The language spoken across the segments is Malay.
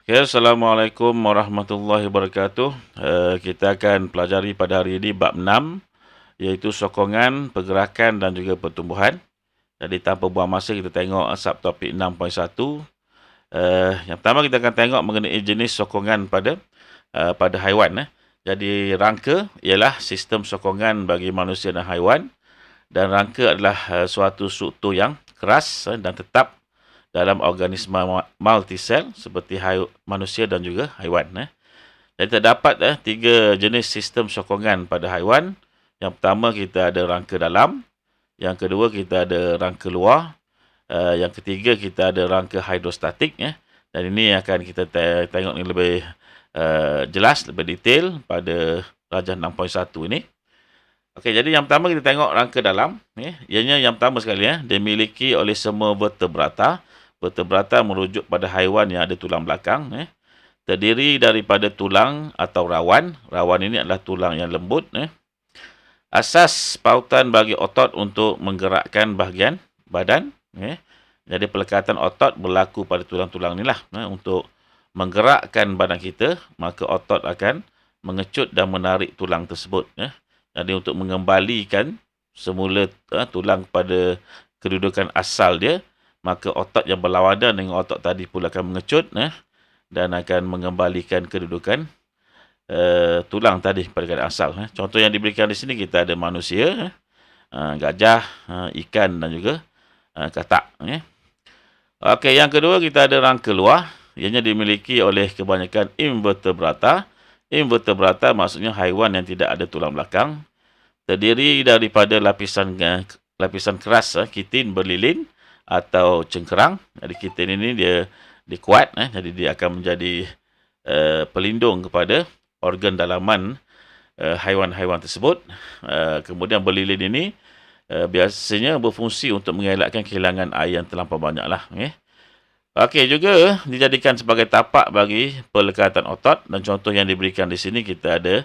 Okay, Assalamualaikum warahmatullahi wabarakatuh. Kita akan pelajari pada hari ini bab 6, iaitu sokongan, pergerakan dan juga pertumbuhan. Jadi tanpa buang masa, kita tengok subtopik 6.1. Yang pertama kita akan tengok mengenai jenis sokongan pada haiwan. Jadi rangka ialah sistem sokongan bagi manusia dan haiwan. Dan rangka adalah suatu struktur yang keras dan tetap dalam organisma multisel seperti manusia dan juga haiwan. Jadi terdapat tiga jenis sistem sokongan pada haiwan. Yang pertama kita ada rangka dalam, yang kedua kita ada rangka luar, yang ketiga kita ada rangka hidrostatik. Dan ini akan kita tengok ni lebih jelas, lebih detail pada rajah 6.1 ini. Okey, jadi yang pertama kita tengok rangka dalam. Ianya yang pertama sekali, dimiliki oleh semua vertebrata. Vertebrata merujuk pada haiwan yang ada tulang belakang. Terdiri daripada tulang atau rawan. Rawan ini adalah tulang yang lembut. Asas pautan bagi otot untuk menggerakkan bahagian badan. Jadi pelekatan otot berlaku pada tulang-tulang inilah. Untuk menggerakkan badan kita, maka otot akan mengecut dan menarik tulang tersebut. Jadi untuk mengembalikan semula tulang pada kedudukan asal dia, maka otot yang berlawanan dengan otot tadi pula akan mengecut dan akan mengembalikan kedudukan tulang tadi pada keadaan asal. Contoh yang diberikan di sini kita ada manusia, gajah, ikan dan juga katak. Okey, yang kedua kita ada rangka luar. Ianya dimiliki oleh kebanyakan invertebrata. Invertebrata maksudnya haiwan yang tidak ada tulang belakang. Terdiri daripada lapisan keras, kitin berlilin atau cengkerang. Jadi kitin ini dia kuat, jadi dia akan menjadi pelindung kepada organ dalaman haiwan-haiwan tersebut. Kemudian berlilin ini biasanya berfungsi untuk mengelakkan kehilangan air yang terlampau banyak lah. Okey, juga dijadikan sebagai tapak bagi pelekatan otot, dan contoh yang diberikan di sini kita ada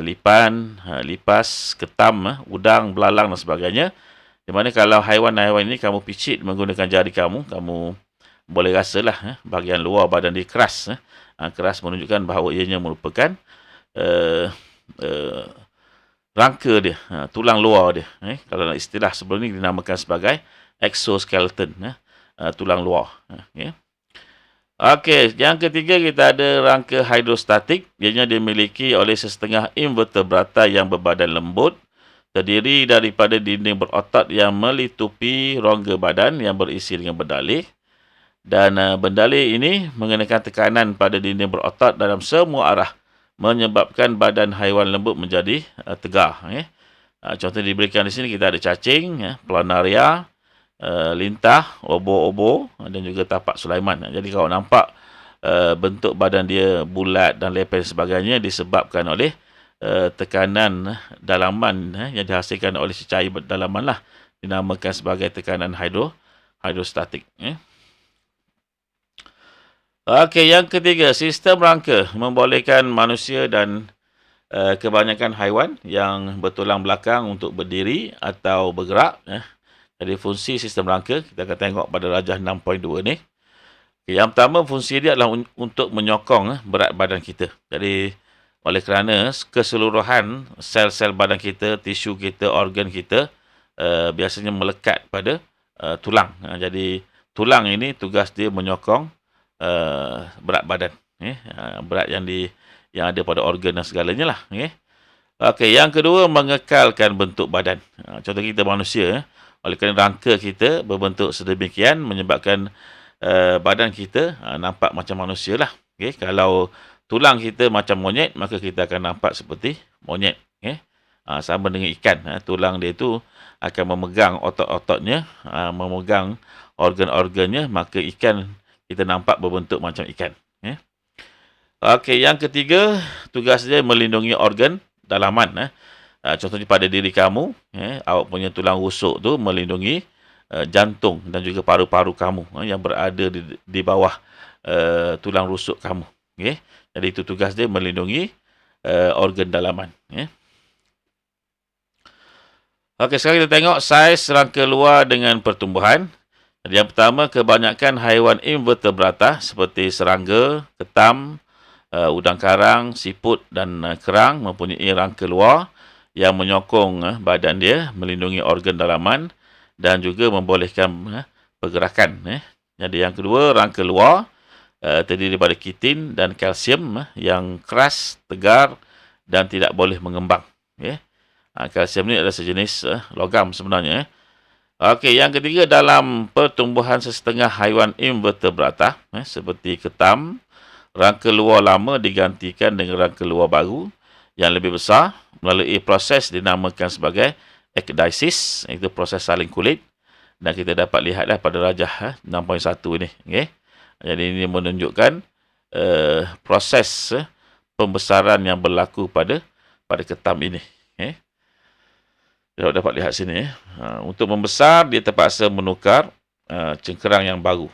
lipan, lipas, ketam, udang, belalang dan sebagainya. Di mana kalau haiwan-haiwan ini kamu picit menggunakan jari kamu, kamu boleh rasalah bahagian luar badan dia keras. Keras menunjukkan bahawa ianya merupakan rangka dia, tulang luar dia. Kalau istilah sebelum ini dinamakan sebagai exoskeleton, tulang luar. Okey, yang ketiga kita ada rangka hidrostatik. Ianya dimiliki oleh sesetengah invertebrata yang berbadan lembut, terdiri daripada dinding berotot yang melitupi rongga badan yang berisi dengan berdalih. Dan berdalih ini mengenakan tekanan pada dinding berotot dalam semua arah, menyebabkan badan haiwan lembut menjadi tegar. Contoh diberikan di sini kita ada cacing, planaria, lintah, obo-obo dan juga tapak Sulaiman. Jadi kalau nampak bentuk badan dia bulat dan leper sebagainya disebabkan oleh tekanan dalaman yang dihasilkan oleh cecair dalaman lah, dinamakan sebagai tekanan hidrostatik. Okey, yang ketiga, sistem rangka membolehkan manusia dan kebanyakan haiwan yang bertulang belakang untuk berdiri atau bergerak. Jadi fungsi sistem rangka kita akan tengok pada rajah 6.2 ni. Yang pertama, fungsi dia adalah untuk menyokong berat badan kita. Jadi oleh kerana keseluruhan sel-sel badan kita, tisu kita, organ kita biasanya melekat pada tulang. Jadi tulang ini tugas dia menyokong berat badan. Berat yang ada pada organ dan segalanya lah. Okey, yang kedua, mengekalkan bentuk badan. Contoh kita manusia, oleh kerana rangka kita berbentuk sedemikian menyebabkan badan kita nampak macam manusia lah. Kalau tulang kita macam monyet, maka kita akan nampak seperti monyet. Sama dengan ikan. Tulang dia itu akan memegang otot-ototnya, memegang organ-organnya, maka ikan kita nampak berbentuk macam ikan. Okey, yang ketiga, tugas dia melindungi organ dalaman. Contohnya pada diri kamu, awak punya tulang rusuk tu melindungi jantung dan juga paru-paru kamu yang berada di bawah tulang rusuk kamu. Jadi itu tugas dia melindungi organ dalaman. Okey, sekarang kita tengok saiz rangka luar dengan pertumbuhan. Jadi yang pertama, kebanyakan haiwan invertebrata seperti serangga, ketam, udang karang, siput dan kerang mempunyai rangka luar yang menyokong badan dia, melindungi organ dalaman dan juga membolehkan pergerakan. Jadi yang kedua, rangka luar terdiri daripada kitin dan kalsium yang keras, tegar dan tidak boleh mengembang. Kalsium ni adalah sejenis logam sebenarnya. Okey, yang ketiga, dalam pertumbuhan sesetengah haiwan invertebrata seperti ketam, rangka luar lama digantikan dengan rangka luar baru yang lebih besar melalui proses dinamakan sebagai ekdisis, iaitu proses saling kulit, dan kita dapat lihatlah pada rajah 6.1 ini. Okay? Jadi ini menunjukkan proses pembesaran yang berlaku pada ketam ini. Okay? Kita dapat lihat sini. Untuk membesar, dia terpaksa menukar cengkerang yang baru,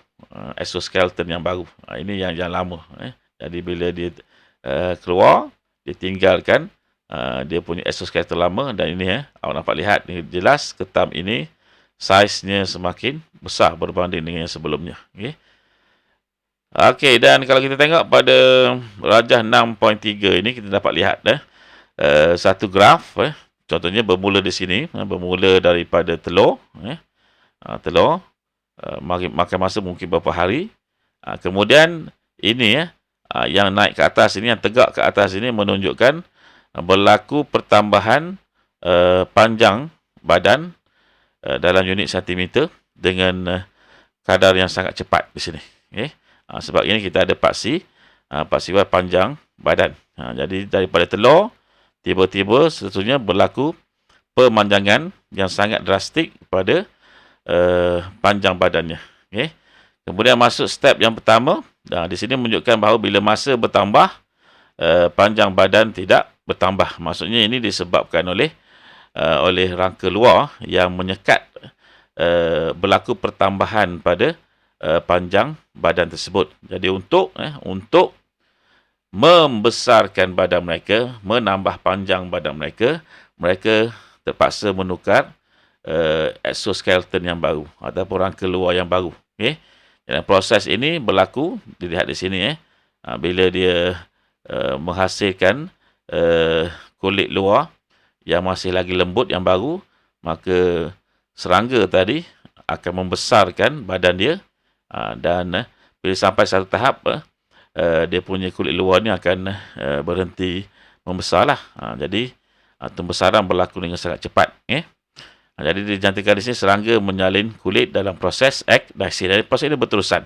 exoskeleton yang baru. Ini yang lama. Jadi bila dia keluar, dia tinggalkan dia punya exoskeleton lama, dan ini awak dapat lihat ni jelas ketam ini saiznya semakin besar berbanding dengan yang sebelumnya. Okey, dan kalau kita tengok pada rajah 6.3 ini, kita dapat lihat satu graf. Contohnya bermula di sini, bermula daripada telur. Telur makan masa mungkin beberapa hari. Kemudian ini yang naik ke atas ini, yang tegak ke atas ini menunjukkan berlaku pertambahan panjang badan dalam unit sentimeter dengan kadar yang sangat cepat di sini. Sebab ini kita ada paksi panjang badan. Jadi daripada telur, tiba-tiba sebetulnya berlaku pemanjangan yang sangat drastik pada panjang badannya. Kemudian masuk step yang pertama. Di sini menunjukkan bahawa bila masa bertambah, panjang badan tidak bertambah. Maksudnya ini disebabkan oleh rangka luar yang menyekat berlaku pertambahan pada panjang badan tersebut. Jadi untuk membesarkan badan mereka, menambah panjang badan mereka, mereka terpaksa menukar exoskeleton yang baru ataupun rangka luar yang baru. Dan proses ini berlaku, dilihat di sini. Bila dia menghasilkan kulit luar yang masih lagi lembut yang baru, maka serangga tadi akan membesarkan badan dia, dan bila sampai satu tahap, dia punya kulit luar ni akan berhenti membesarlah. Jadi pembesaran berlaku dengan sangat cepat. Jadi dijantikan di sini serangga menyalin kulit dalam proses ekdisis. Jadi proses ini berterusan.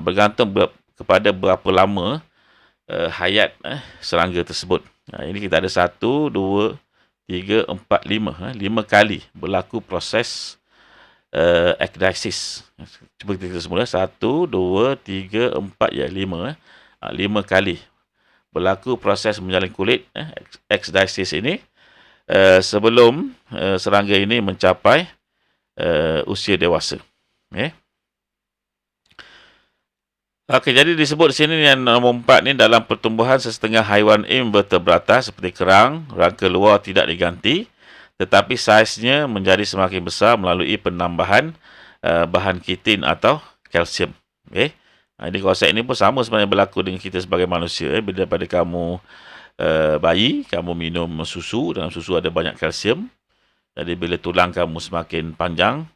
Bergantung kepada berapa lama hayat serangga tersebut. Ini kita ada 1, 2, 3, 4, 5. 5 kali berlaku proses ekdisis. Cuba kita semula. 1, 2, 3, 4, 5. 5 kali berlaku proses menyalin kulit ekdisis ini sebelum serangga ini mencapai usia dewasa. Okey, jadi disebut di sini yang nombor 4 ni, dalam pertumbuhan sesetengah haiwan invertebrata seperti kerang, rangka luar tidak diganti, tetapi saiznya menjadi semakin besar melalui penambahan bahan kitin atau kalsium. Ini konsep ini pun sama sebenarnya berlaku dengan kita sebagai manusia. Bila pada kamu bayi, kamu minum susu, dalam susu ada banyak kalsium. Jadi bila tulang kamu semakin panjang,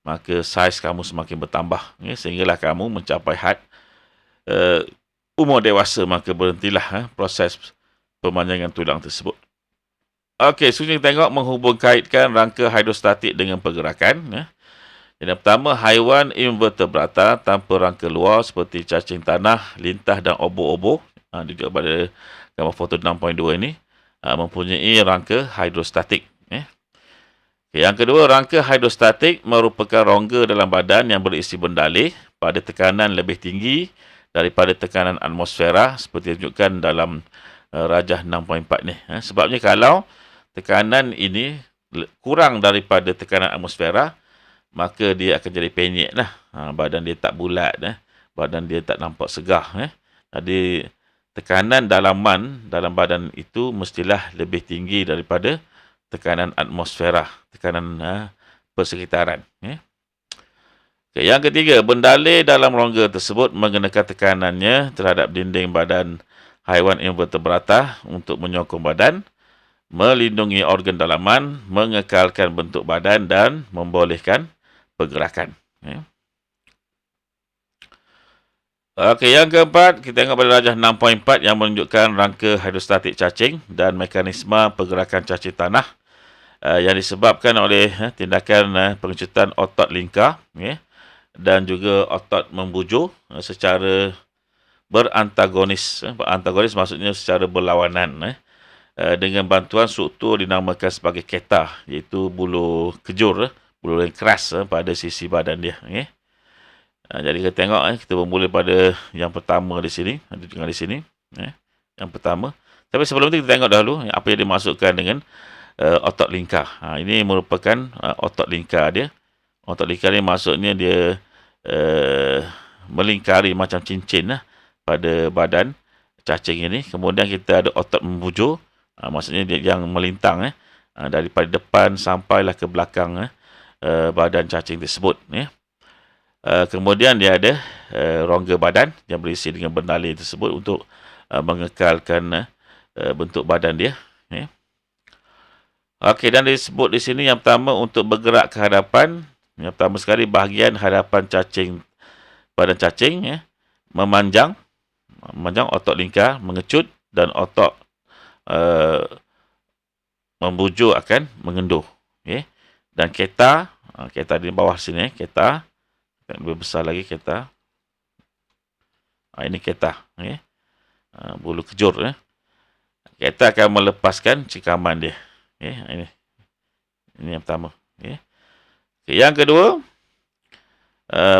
maka saiz kamu semakin bertambah, sehinggalah kamu mencapai had umur dewasa, maka berhentilah proses pemanjangan tulang tersebut. Okey, seterusnya kita tengok menghubung kaitkan rangka hidrostatik dengan pergerakan. Yang pertama, haiwan invertebrata tanpa rangka luar seperti cacing tanah, lintah dan obor-obor, juga pada gambar foto 6.2 ini, mempunyai rangka hidrostatik. Yang kedua, rangka hidrostatik merupakan rongga dalam badan yang berisi bendalih pada tekanan lebih tinggi daripada tekanan atmosfera seperti ditunjukkan dalam rajah 6.4 ni. Sebabnya kalau tekanan ini kurang daripada tekanan atmosfera, maka dia akan jadi penyek lah. Badan dia tak bulat, badan dia tak nampak segar. Jadi tekanan dalaman dalam badan itu mestilah lebih tinggi daripada tekanan atmosfera, tekanan persekitaran. Okay, yang ketiga, bendalai dalam rongga tersebut mengenakan tekanannya terhadap dinding badan haiwan invertebrata untuk menyokong badan, melindungi organ dalaman, mengekalkan bentuk badan dan membolehkan pergerakan. Ya. Okey, yang keempat, kita tengok pada darjah 6.4 yang menunjukkan rangka hidrostatik cacing dan mekanisme pergerakan cacing tanah yang disebabkan oleh tindakan pengecutan otot lingkar dan juga otot membujur secara berantagonis. Berantagonis maksudnya secara berlawanan. Dengan bantuan struktur dinamakan sebagai keta, iaitu bulu kejur, bulu yang keras pada sisi badan dia. Jadi kita tengok, kita bermula pada yang pertama di sini. Ada tengok di sini. Yang pertama. Tapi sebelum itu kita tengok dahulu apa yang dimasukkan dengan otot lingkar. Ini merupakan otot lingkar dia. Otot lingkar ni maksudnya dia melingkari macam cincin pada badan cacing ini. Kemudian kita ada otot membujur. Maksudnya dia yang melintang daripada depan sampailah ke belakang badan cacing tersebut. Kemudian dia ada rongga badan yang berisi dengan bendalai tersebut untuk mengekalkan bentuk badan dia. Okey, dan disebut di sini yang pertama untuk bergerak ke hadapan. Yang pertama sekali bahagian hadapan cacing, badan cacing memanjang otot lingkar, mengecut dan otot membujur akan mengendur. Dan keta di bawah sini, keta lebih besar lagi keta. Ini keta, bulu kejur. Keta akan melepaskan cikaman dia. Ini yang pertama. Yang kedua,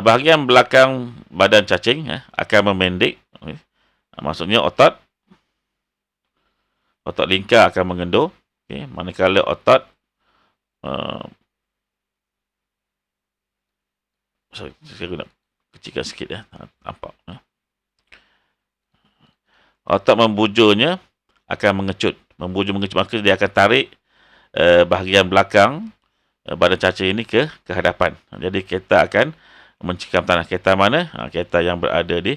bahagian belakang badan cacing akan memendek. Maksudnya otot lingkar akan mengendur. Manakala otot saya guna kecilkan sikit nampak. Otot membujurnya akan mengecut. Membujur-mengecut, maka dia akan tarik bahagian belakang badan cacing ini ke hadapan. Jadi keta akan mencikam tanah. Keta mana? Keta yang berada di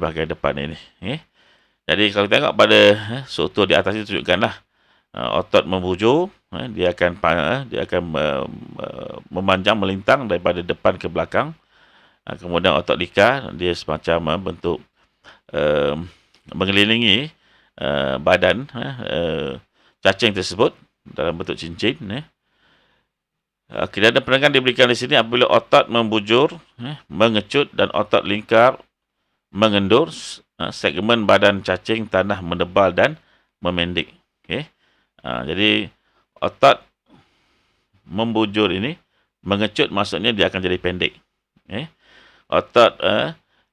bahagian depan ini. Jadi kalau tengok pada struktur di atas ini tunjukkanlah otot membujur, dia akan memanjang, melintang daripada depan ke belakang. Kemudian otot lingkar, dia semacam bentuk mengelilingi badan cacing tersebut dalam bentuk cincin. Dan penerangan diberikan di sini apabila otot membujur, mengecut dan otot lingkar mengendur, segmen badan cacing tanah menebal dan memendek. Jadi otot membujur ini, mengecut maksudnya dia akan jadi pendek. Otot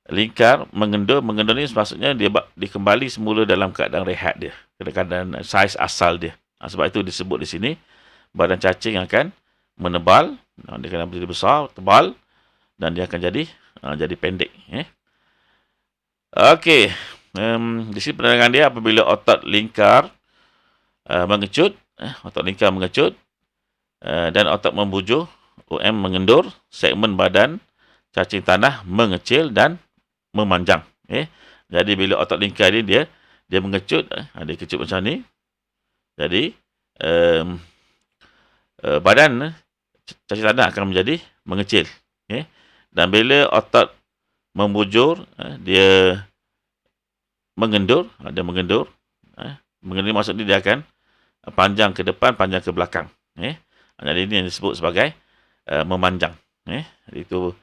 lingkar mengendur ni maksudnya dia kembali semula dalam keadaan rehat dia, keadaan saiz asal dia. Sebab itu disebut di sini badan cacing akan menebal, dia akan menjadi besar, tebal, dan dia akan jadi pendek. Okey, di sini penerangan dia apabila otot lingkar mengecut, dan otot membujur, OM mengendur, segmen badan cacing tanah mengecil dan memanjang. Jadi bila otot lingkar ni dia mengecut, dia kecut macam ni. Jadi badan cacing tanah akan menjadi mengecil. Dan bila otot membujur, dia mengendur. Mengendur maksudnya dia akan panjang ke depan, panjang ke belakang. Jadi ini yang disebut sebagai memanjang. Itu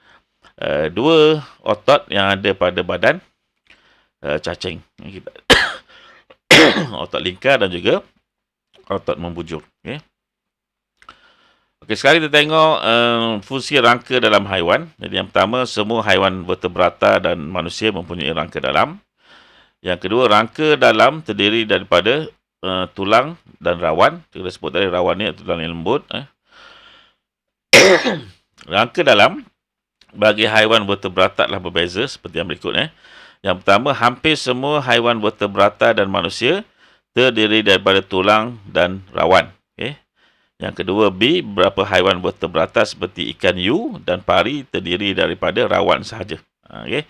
dua otot yang ada pada badan cacing. Otot lingkar dan juga otot membujur. Okey, sekarang kita tengok fungsi rangka dalam haiwan. Jadi yang pertama, semua haiwan vertebrata dan manusia mempunyai rangka dalam. Yang kedua, rangka dalam terdiri daripada tulang dan rawan. Kita sebut tadi rawan ni tulang yang lembut. Rangka dalam bagi haiwan vertebrata adalah berbeza seperti yang berikut. Yang pertama, hampir semua haiwan vertebrata dan manusia terdiri daripada tulang dan rawan. Yang kedua, B, beberapa haiwan vertebrata seperti ikan hiu dan pari terdiri daripada rawan sahaja. Okey.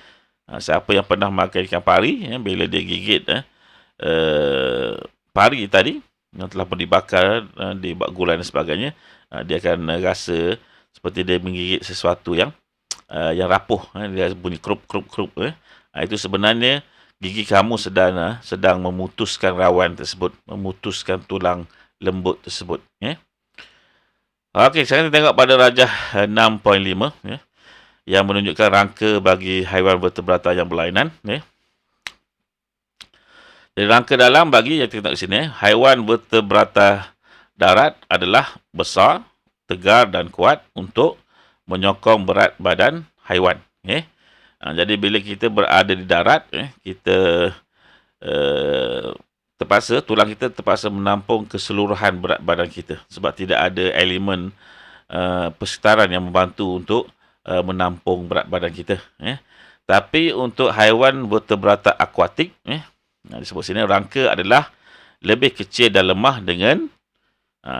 Siapa yang pernah makan ikan pari, bila dia gigit pari tadi yang telah pun dibakar, dibuat gulai dan sebagainya, dia akan rasa seperti dia menggigit sesuatu yang rapuh. Dia bunyi krup krup krup. Itu sebenarnya gigi kamu sedang memutuskan rawan tersebut, memutuskan tulang lembut tersebut. Okey, sekarang kita tengok pada rajah 6.5 yang menunjukkan rangka bagi haiwan vertebrata yang berlainan. Jadi rangka dalam bagi yang kita tengok sini, haiwan vertebrata darat adalah besar, tegar dan kuat untuk menyokong berat badan haiwan. Jadi bila kita berada di darat, kita tulang kita terpaksa menampung keseluruhan berat badan kita sebab tidak ada elemen persekitaran yang membantu untuk menampung berat badan kita. Tapi untuk haiwan vertebrata akuatik, disebut sini rangka adalah lebih kecil dan lemah dengan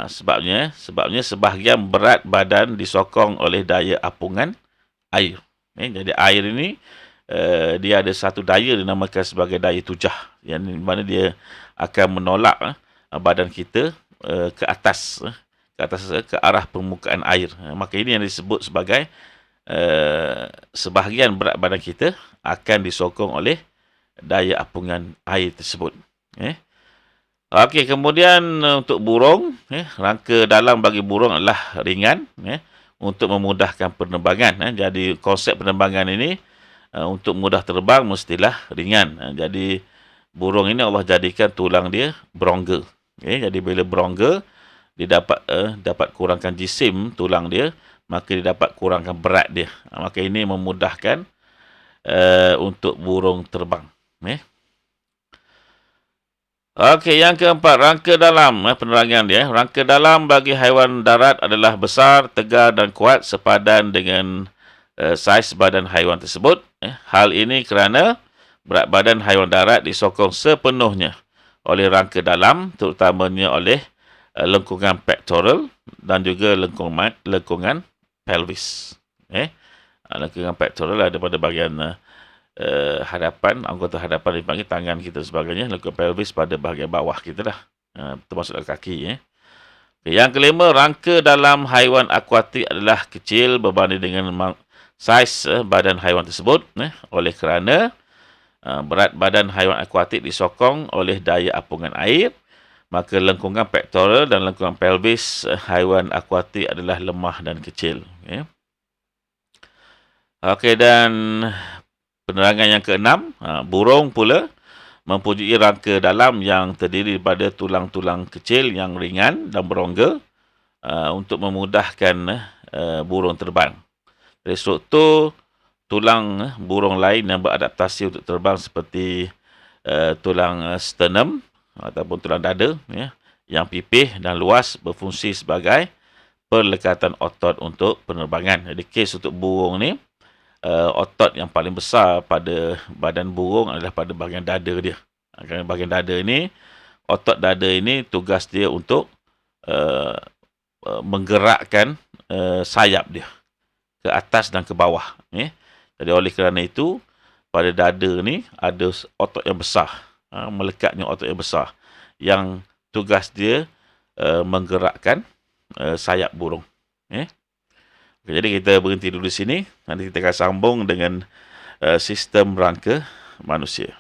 sebabnya sebahagian berat badan disokong oleh daya apungan air. Jadi air ini dia ada satu daya dinamakan sebagai daya tujah, yang mana dia akan menolak badan kita ke atas, ke arah permukaan air. Maka ini yang disebut sebagai sebahagian berat badan kita akan disokong oleh daya apungan air tersebut. Okey, kemudian untuk burung, rangka dalam bagi burung adalah ringan untuk memudahkan penerbangan. Jadi konsep penerbangan ini untuk mudah terbang mestilah ringan. Jadi burung ini Allah jadikan tulang dia berongga. Jadi bila berongga, dia dapat kurangkan jisim tulang dia, maka dia dapat kurangkan berat dia. Maka ini memudahkan untuk burung terbang. Okey, yang keempat, rangka dalam penerangan dia. Rangka dalam bagi haiwan darat adalah besar, tegar dan kuat sepadan dengan saiz badan haiwan tersebut. Hal ini kerana berat badan haiwan darat disokong sepenuhnya oleh rangka dalam, terutamanya oleh lengkungan pectoral dan juga lengkungan pelvis. Lengkungan pectoral ada pada bahagian hadapan, anggota hadapan dipanggil tangan kita sebagainya. Lengkungan pelvis pada bahagian bawah kita lah, termasuk kaki. Yang kelima, rangka dalam haiwan akuatik adalah kecil berbanding dengan saiz badan haiwan tersebut. Oleh kerana berat badan haiwan akuatik disokong oleh daya apungan air, maka lengkungan pectoral dan lengkungan pelvis haiwan akuatik adalah lemah dan kecil. Okey, dan penerangan yang keenam, burung pula mempunyai rangka dalam yang terdiri daripada tulang-tulang kecil yang ringan dan berongga untuk memudahkan burung terbang. Dari struktur tulang burung lain yang beradaptasi untuk terbang seperti tulang sternum ataupun tulang dada yang pipih dan luas berfungsi sebagai perlekatan otot untuk penerbangan. Jadi kes untuk burung ni, otot yang paling besar pada badan burung adalah pada bahagian dada dia. Kerana bahagian dada ini, otot dada ini tugas dia untuk menggerakkan sayap dia ke atas dan ke bawah. Jadi oleh kerana itu, pada dada ni ada otot yang besar, melekatnya otot yang besar, yang tugas dia menggerakkan sayap burung. Jadi kita berhenti dulu di sini. Nanti kita akan sambung dengan sistem rangka manusia.